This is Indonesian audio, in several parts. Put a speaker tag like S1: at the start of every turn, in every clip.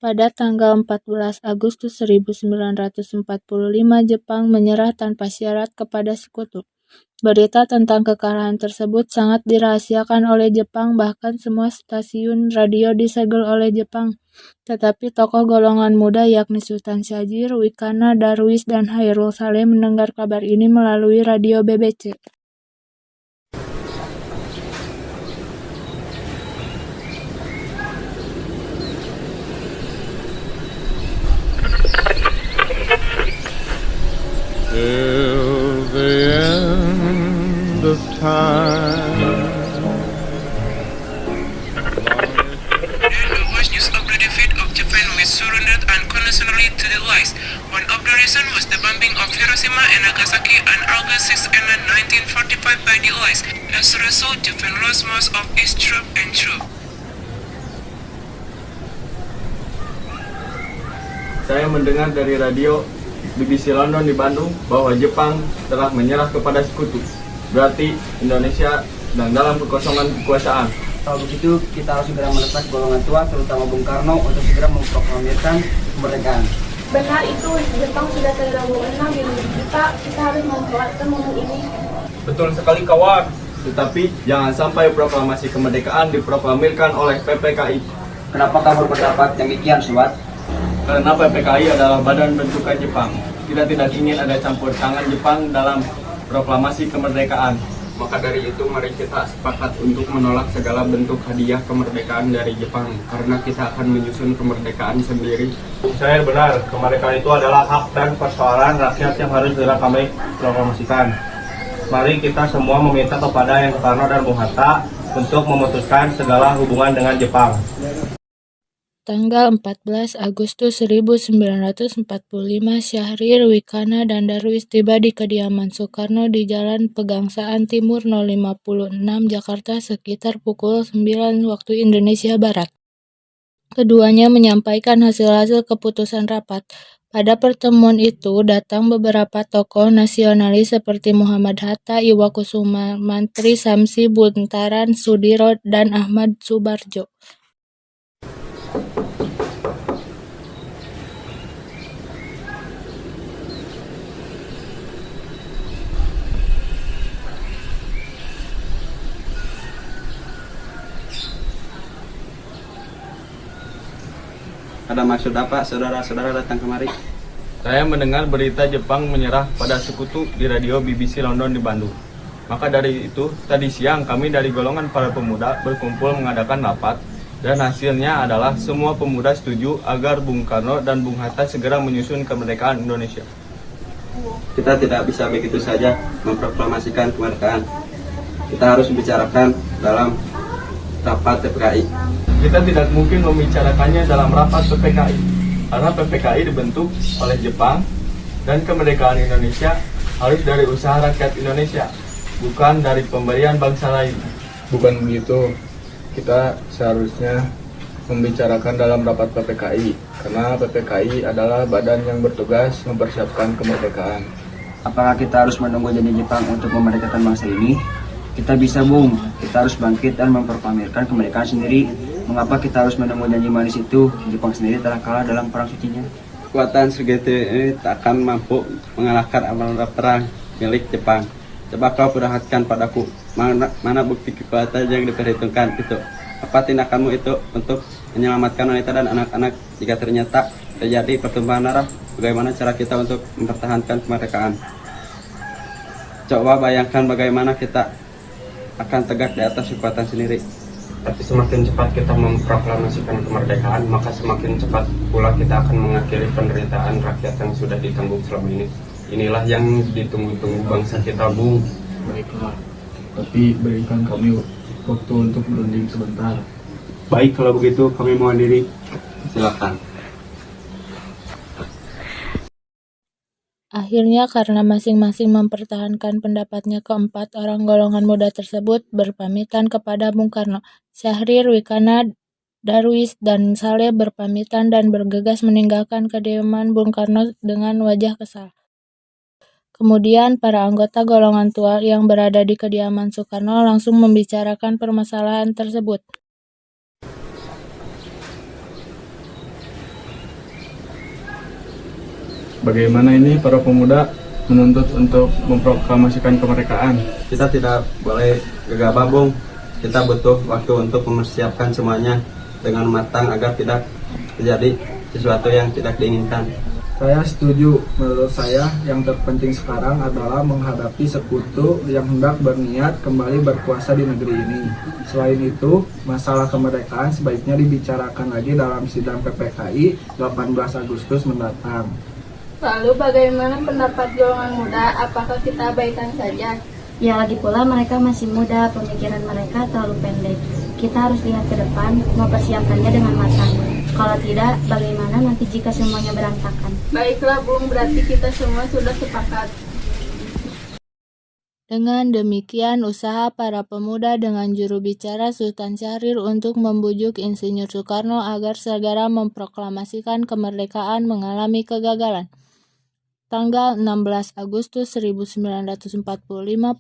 S1: Pada tanggal 14 Agustus 1945, Jepang menyerah tanpa syarat kepada Sekutu. Berita tentang kekalahan tersebut sangat dirahasiakan oleh Jepang, bahkan semua stasiun radio disegel oleh Jepang. Tetapi tokoh golongan muda yakni Sultan Syahrir, Wikana, Darwis, dan Hairul Saleh mendengar kabar ini melalui radio BBC.
S2: Till the end of time.
S3: The worst news of the defeat of Japan was surrendered unconditionally to the Allies. One of the reasons was the bombing of Hiroshima and Nagasaki on August 6 and 1945 by the Allies. As a result, Japan lost most of its troops and troops.
S4: Saya mendengar dari radio BBC London di Bandung bahwa Jepang telah menyerah kepada Sekutu. Berarti Indonesia sedang dalam kekosongan kekuasaan.
S5: Kalau begitu, kita harus segera mendesak golongan tua, terutama Bung Karno, untuk segera memproklamirkan kemerdekaan.
S6: Benar itu, Jepang sudah tergabung di negeri kita harus memperkuatkan momen ini.
S4: Betul sekali kawan. Tetapi jangan sampai proklamasi kemerdekaan diproklamirkan oleh PPKI.
S5: Kenapa kamu berpendapat demikian, Sobat?
S4: Karena PPKI adalah badan bentukan Jepang. Kita tidak ingin ada campur tangan Jepang dalam proklamasi kemerdekaan. Maka dari itu mari kita sepakat untuk menolak segala bentuk hadiah kemerdekaan dari Jepang, karena kita akan menyusun kemerdekaan sendiri.
S7: Saya benar, kemerdekaan itu adalah hak dan persoalan rakyat yang harus segera kami proklamasikan. Mari kita semua meminta kepada Yang Soekarno dan Bung Hatta untuk memutuskan segala hubungan dengan Jepang.
S1: Tanggal 14 Agustus 1945, Syahrir, Wikana, dan Darwis tiba di kediaman Soekarno di Jalan Pegangsaan Timur 056, Jakarta sekitar pukul 9 waktu Indonesia Barat. Keduanya menyampaikan hasil-hasil keputusan rapat. Pada pertemuan itu datang beberapa tokoh nasionalis seperti Muhammad Hatta, Iwakusuma, Mantri Samsi, Buntaran Sudiro, dan Ahmad Subarjo.
S5: Ada maksud apa saudara-saudara datang kemari?
S4: Saya mendengar berita Jepang menyerah pada Sekutu di radio BBC London di Bandung. Maka dari itu, tadi siang kami dari golongan para pemuda berkumpul mengadakan rapat, dan hasilnya adalah semua pemuda setuju agar Bung Karno dan Bung Hatta segera menyusun kemerdekaan Indonesia.
S5: Kita tidak bisa begitu saja memproklamasikan kemerdekaan. Kita harus membicarakan dalam rapat PPKI.
S4: Kita tidak mungkin membicarakannya dalam rapat PPKI, karena PPKI dibentuk oleh Jepang, dan kemerdekaan Indonesia harus dari usaha rakyat Indonesia, bukan dari pemberian bangsa lain.
S8: Bukan begitu, kita seharusnya membicarakan dalam rapat PPKI, karena PPKI adalah badan yang bertugas mempersiapkan kemerdekaan.
S5: Apakah kita harus menunggu janji Jepang untuk memerdekakan bangsa ini? Kita bisa, Bung. Kita harus bangkit dan memproklamirkan kemerdekaan sendiri. Mengapa kita harus menunggu janji manis itu? Jepang sendiri telah kalah dalam perang sucinya.
S9: Kekuatan segitu ini tak akan mampu mengalahkan armada perang milik Jepang. Coba kau perlihatkan padaku mana bukti kekuatan yang diperhitungkan itu. Apa tindakanmu itu untuk menyelamatkan wanita dan anak-anak jika ternyata terjadi pertumpahan darah? Bagaimana cara kita untuk mempertahankan kemerdekaan? Coba bayangkan bagaimana kita akan tegak di atas kekuatan sendiri.
S7: Tapi semakin cepat kita memproklamasikan kemerdekaan, maka semakin cepat pula kita akan mengakhiri penderitaan rakyat yang sudah ditanggung selama ini. Inilah yang ditunggu-tunggu bangsa kita, Bung.
S8: Baiklah, tapi berikan kami waktu untuk berunding sebentar.
S7: Baik, kalau begitu kami mohon diri.
S9: Silakan.
S1: Akhirnya karena masing-masing mempertahankan pendapatnya, keempat orang golongan muda tersebut berpamitan kepada Bung Karno. Syahrir, Wikana, Darwis, dan Saleh berpamitan dan bergegas meninggalkan kediaman Bung Karno dengan wajah kesal. Kemudian para anggota golongan tua yang berada di kediaman Soekarno langsung membicarakan permasalahan tersebut.
S8: Bagaimana ini para pemuda menuntut untuk memproklamasikan kemerdekaan?
S9: Kita tidak boleh gegabah, Bung. Kita butuh waktu untuk mempersiapkan semuanya dengan matang agar tidak terjadi sesuatu yang tidak diinginkan.
S10: Saya setuju. Menurut saya yang terpenting sekarang adalah menghadapi sekutu yang hendak berniat kembali berkuasa di negeri ini. Selain itu, masalah kemerdekaan sebaiknya dibicarakan lagi dalam sidang PPKI 18 Agustus mendatang.
S6: Lalu bagaimana pendapat golongan muda? Apakah kita abaikan saja?
S11: Ya, lagi pula mereka masih muda, pemikiran mereka terlalu pendek. Kita harus lihat ke depan, mempersiapkannya dengan matang. Kalau tidak, bagaimana nanti jika semuanya berantakan?
S6: Baiklah, Bung, berarti kita semua sudah sepakat.
S1: Dengan demikian, usaha para pemuda dengan juru bicara Sultan Syahrir untuk membujuk Insinyur Soekarno agar segera memproklamasikan kemerdekaan mengalami kegagalan. Tanggal 16 Agustus 1945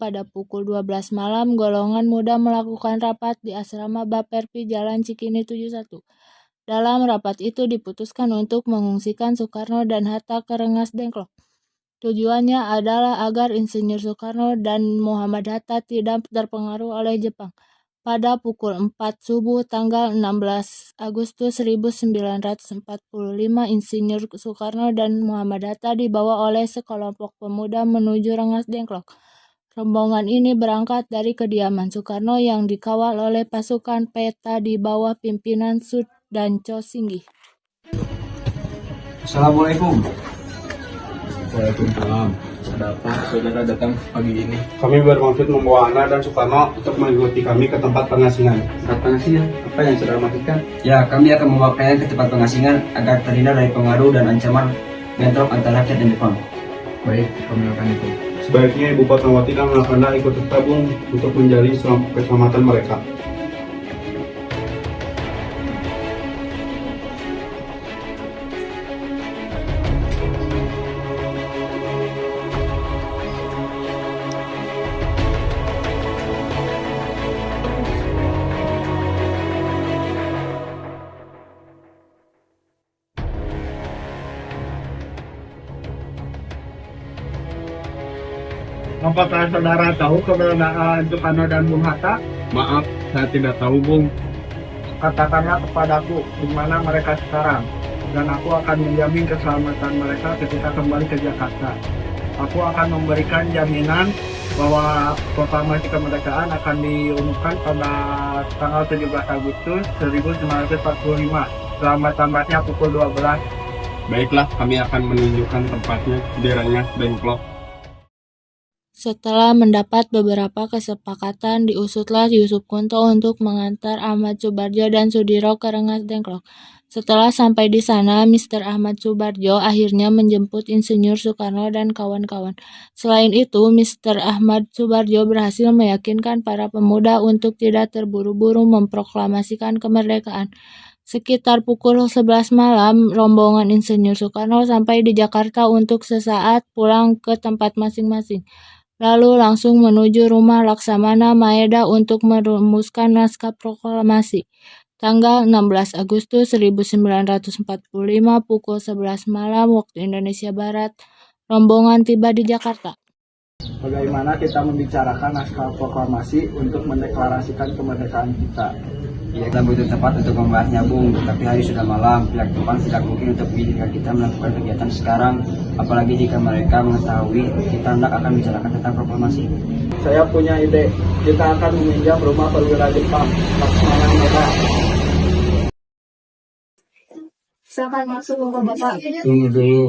S1: pada pukul 12 malam, golongan muda melakukan rapat di Asrama Baperpi Jalan Cikini 71. Dalam rapat itu diputuskan untuk mengungsikan Soekarno dan Hatta ke Rengas Dengklok. Tujuannya adalah agar Insinyur Soekarno dan Muhammad Hatta tidak terpengaruh oleh Jepang. Pada pukul 4 subuh tanggal 16 Agustus 1945, Insinyur Soekarno dan Muhammad Hatta dibawa oleh sekelompok pemuda menuju Rengas Dengklok. Rombongan ini berangkat dari kediaman Soekarno yang dikawal oleh pasukan peta di bawah pimpinan Sudanco Singgih.
S5: Assalamualaikum.
S8: Waalaikumsalam. Ada apa saudara datang pagi ini?
S7: Kami bermaksud membawa Anda dan Soekarno untuk mengikuti kami ke tempat pengasingan.
S9: Tempat pengasingan? Apa yang saudara maksudkan?
S5: Ya, kami akan membawa kalian ke tempat pengasingan agar terhindar dari pengaruh dan ancaman bentrok antara rakyat dan Jepang.
S8: Baik, kami akan itu.
S7: Sebaiknya Ibu Fatmawati dan Anda ikut serta, Bung, untuk menjadi keselamatan mereka.
S10: Apakah saudara tahu keberadaan Soekarno dan Bung Hatta?
S8: Maaf, saya tidak tahu, Bung.
S10: Katakanlah kepadaku di mana mereka sekarang, dan aku akan menjamin keselamatan mereka ketika kembali ke Jakarta. Aku akan memberikan jaminan bahwa proklamasi kemerdekaan akan diumumkan pada tanggal 17 Agustus 1945, lambat-lambatnya pukul 12.
S8: Baiklah, kami akan menunjukkan tempatnya di Rengas Dengklok.
S1: Setelah mendapat beberapa kesepakatan, diusutlah Yusuf Kunto untuk mengantar Ahmad Soebardjo dan Sudiro ke Rengas Dengklok. Setelah sampai di sana, Mr. Ahmad Soebardjo akhirnya menjemput Insinyur Soekarno dan kawan-kawan. Selain itu, Mr. Ahmad Soebardjo berhasil meyakinkan para pemuda untuk tidak terburu-buru memproklamasikan kemerdekaan. Sekitar pukul 11 malam, rombongan Insinyur Soekarno sampai di Jakarta untuk sesaat pulang ke tempat masing-masing. Lalu langsung menuju rumah Laksamana Maeda untuk merumuskan naskah proklamasi. Tanggal 16 Agustus 1945 pukul 11 malam waktu Indonesia Barat, rombongan tiba di Jakarta.
S10: Bagaimana kita membicarakan naskah proklamasi untuk mendeklarasikan kemerdekaan kita?
S5: Ya, kita butuh tempat untuk membahasnya, Bung. Tapi hari sudah malam, pihak Jepang tidak mungkin untuk mengizinkan kita melakukan kegiatan sekarang. Apalagi jika mereka mengetahui kita hendak akan bicarakan tentang proklamasi.
S10: Saya punya ide. Kita akan meminjam rumah perwira Jepang, Laksamana Maeda.
S6: Silakan masuk, Bapak.
S8: Tunggu dulu.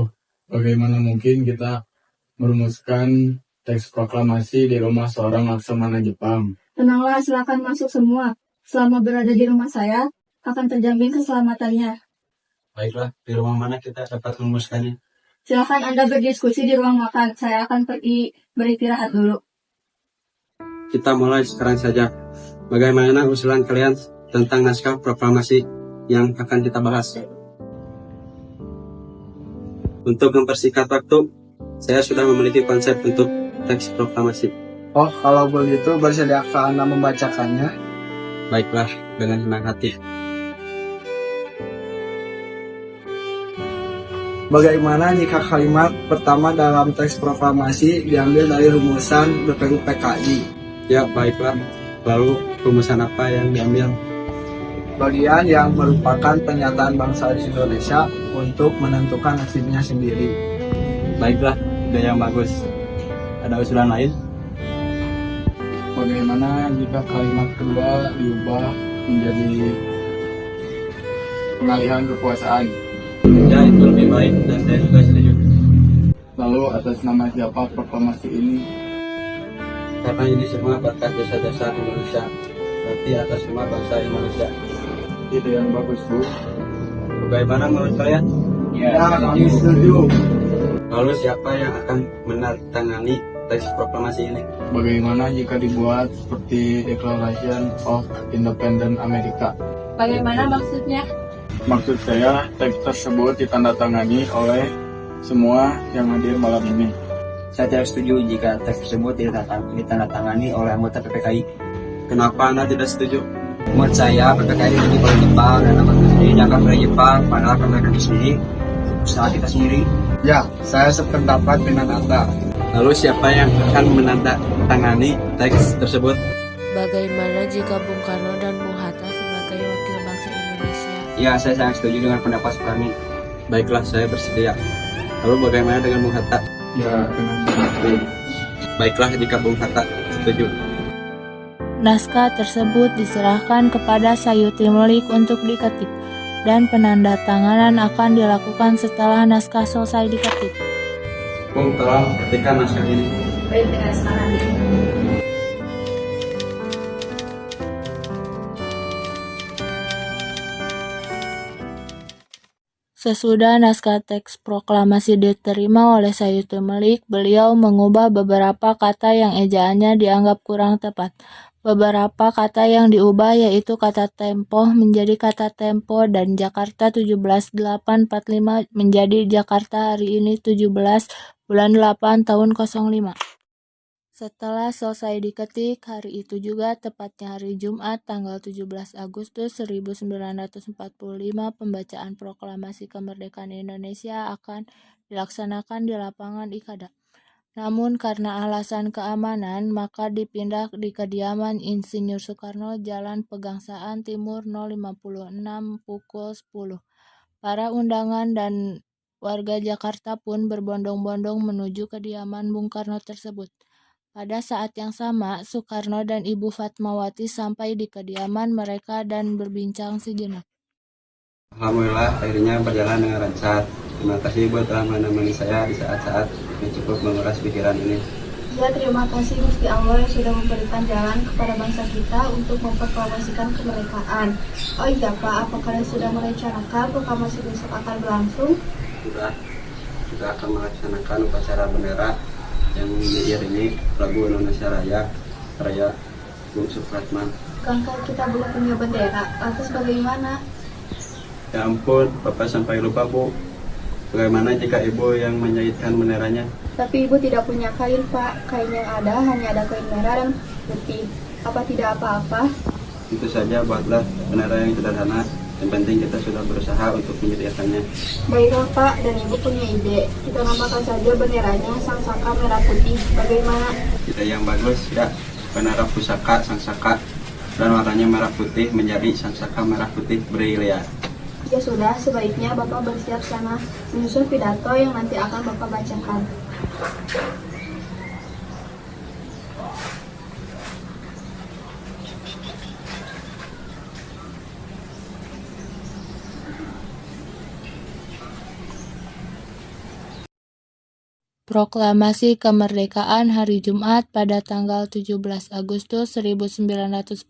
S8: Bagaimana mungkin kita merumuskan teks proklamasi di rumah seorang Laksamana Jepang?
S6: Tenanglah, silakan masuk semua. Selama berada di rumah saya, akan terjamin keselamatannya.
S9: Baiklah, di rumah mana kita dapat merumuskannya?
S6: Silakan Anda berdiskusi di ruang makan. Saya akan pergi beristirahat dulu.
S9: Kita mulai sekarang saja. Bagaimana usulan kalian tentang naskah proklamasi yang akan kita bahas? Untuk mempersingkat waktu, saya sudah memiliki konsep untuk teks proklamasi.
S10: Oh, kalau begitu bersediakah Anda membacakannya?
S9: Baiklah, dengan senang hati.
S10: Bagaimana jika kalimat pertama dalam teks proklamasi diambil dari rumusan BPU PKI?
S9: Ya, baiklah. Lalu rumusan apa yang diambil?
S10: Bagian yang merupakan pernyataan bangsa Indonesia untuk menentukan nasibnya sendiri.
S4: Baiklah, ide yang bagus. Ada usulan lain?
S8: Bagaimana jika kalimat kedua diubah menjadi pengalihan kekuasaan?
S9: Ya, itu lebih baik dan saya juga setuju.
S8: Lalu atas nama siapa proklamasi ini?
S9: Karena ini semua berkat jasa-jasa Indonesia, berarti atas semua bangsa Indonesia.
S8: Ide yang bagus, Bu.
S9: Bagaimana menurut kalian?
S10: Ya, kami setuju.
S9: Lalu siapa yang akan menandatangani teks proklamasi ini?
S8: Bagaimana jika dibuat seperti Declaration of Independence Amerika?
S6: Bagaimana maksudnya?
S8: Maksud saya, teks tersebut ditandatangani oleh semua yang hadir malam ini.
S5: Saya tidak setuju jika teks tersebut ditandatangani oleh anggota PPKI.
S9: Kenapa Anda tidak setuju?
S5: Menurut saya, PPKI dibentuk oleh Jepang dan akan sendiri dianggap oleh Jepang, padahal mereka itu sendiri usaha kita sendiri.
S10: Ya, saya sependapat dengan Anda.
S9: Lalu siapa yang akan menandatangani teks tersebut?
S1: Bagaimana jika Bung Karno dan Bung Hatta sebagai wakil bangsa Indonesia?
S5: Ya, saya sangat setuju dengan pendapat Soekarno.
S9: Baiklah, saya bersedia. Lalu bagaimana dengan Bung Hatta?
S8: Ya, dengan seperti.
S9: Baiklah jika Bung Hatta setuju.
S1: Naskah tersebut diserahkan kepada Sayuti Melik untuk diketik, dan penandatanganan akan dilakukan setelah naskah selesai diketik.
S9: Bung, tolong ketikkan naskah ini.
S11: Baik, dengan sekarang ini.
S1: Sesudah naskah teks proklamasi diterima oleh Sayuti Melik, beliau mengubah beberapa kata yang ejaannya dianggap kurang tepat. Beberapa kata yang diubah yaitu kata tempo menjadi kata tempo dan Jakarta 17.845 menjadi Jakarta hari ini 17 bulan 8 tahun 05. Setelah selesai diketik, hari itu juga tepatnya hari Jumat tanggal 17 Agustus 1945 pembacaan proklamasi kemerdekaan Indonesia akan dilaksanakan di lapangan Ikada. Namun karena alasan keamanan, maka dipindah di kediaman Insinyur Soekarno, Jalan Pegangsaan Timur 056 pukul 10. Para undangan dan warga Jakarta pun berbondong-bondong menuju kediaman Bung Karno tersebut. Pada saat yang sama, Soekarno dan Ibu Fatmawati sampai di kediaman mereka dan berbincang sejenak.
S9: Alhamdulillah, akhirnya berjalan dengan lancar. Terima kasih Ibu telah menemani saya di saat-saat yang cukup menguras pikiran ini.
S6: Ya, terima kasih Gusti Allah yang sudah memberikan jalan kepada bangsa kita untuk memproklamasikan kemerdekaan. Oh iya Pak, apa kalian sudah merencanakan proklamasi besok akan berlangsung?
S9: Sudah, kita akan melaksanakan upacara bendera yang diiringi lagu Indonesia Raya Bung Supratman.
S6: Kan kita belum punya bendera, lantas bagaimana?
S9: Ya ampun, Bapak sampai lupa Bu. Bagaimana jika Ibu yang menjahitkan benderanya?
S6: Tapi Ibu tidak punya kain Pak, kain yang ada hanya ada kain merah dan putih. Apa tidak apa-apa?
S9: Itu saja, buatlah bendera yang sederhana. Yang penting kita sudah berusaha untuk menyediakannya.
S6: Baiklah Pak, dan Ibu punya ide. Kita namakan saja benderanya Sang Saka Merah Putih. Bagaimana?
S9: Ide yang bagus, ya. Bendera pusaka Sang Saka dan warnanya merah putih menjadi Sang Saka Merah Putih Brilian.
S6: Ya sudah, sebaiknya Bapak bersiap sana menyusun pidato yang nanti akan Bapak bacakan.
S1: Proklamasi Kemerdekaan hari Jumat pada tanggal 17 Agustus 1945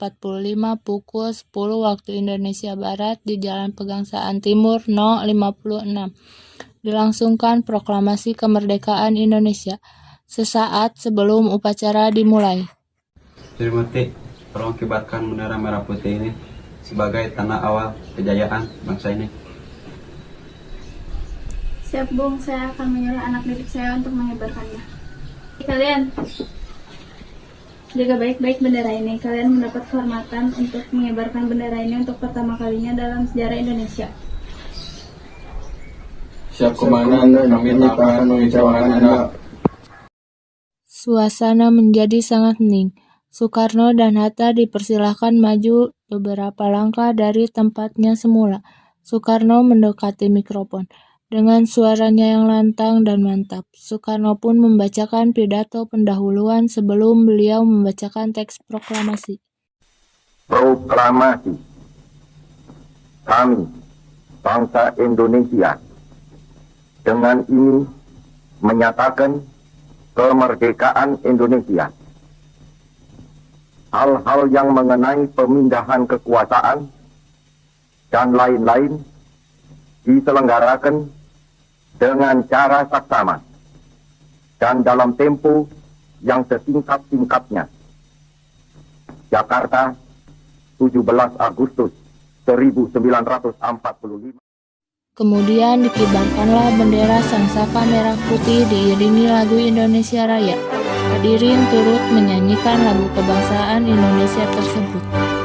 S1: pukul 10 waktu Indonesia Barat di Jalan Pegangsaan Timur 056. Dilangsungkan proklamasi kemerdekaan Indonesia sesaat sebelum upacara dimulai.
S9: Srimurti, tolong kibarkan bendera merah putih ini sebagai tanda awal kejayaan bangsa ini.
S6: Siap Bung, saya akan menyuruh anak didik saya untuk mengibarkannya. Kalian jaga baik-baik bendera ini. Kalian mendapat kehormatan untuk mengibarkan bendera ini untuk pertama kalinya dalam sejarah Indonesia.
S8: Siap komandan, kami tak akan mengecewakan Anda.
S1: Suasana menjadi sangat hening. Soekarno dan Hatta dipersilahkan maju beberapa langkah dari tempatnya semula. Soekarno mendekati mikrofon. Dengan suaranya yang lantang dan mantap, Soekarno pun membacakan pidato pendahuluan sebelum beliau membacakan teks proklamasi.
S12: Proklamasi. Kami, bangsa Indonesia, dengan ini menyatakan kemerdekaan Indonesia. Hal-hal yang mengenai pemindahan kekuasaan dan lain-lain diselenggarakan dengan cara saksama dan dalam tempo yang sesingkat-singkatnya. Jakarta, 17 Agustus 1945.
S1: Kemudian dikibarkanlah bendera Sangsaka merah putih diiringi lagu Indonesia Raya. Hadirin turut menyanyikan lagu kebangsaan Indonesia tersebut.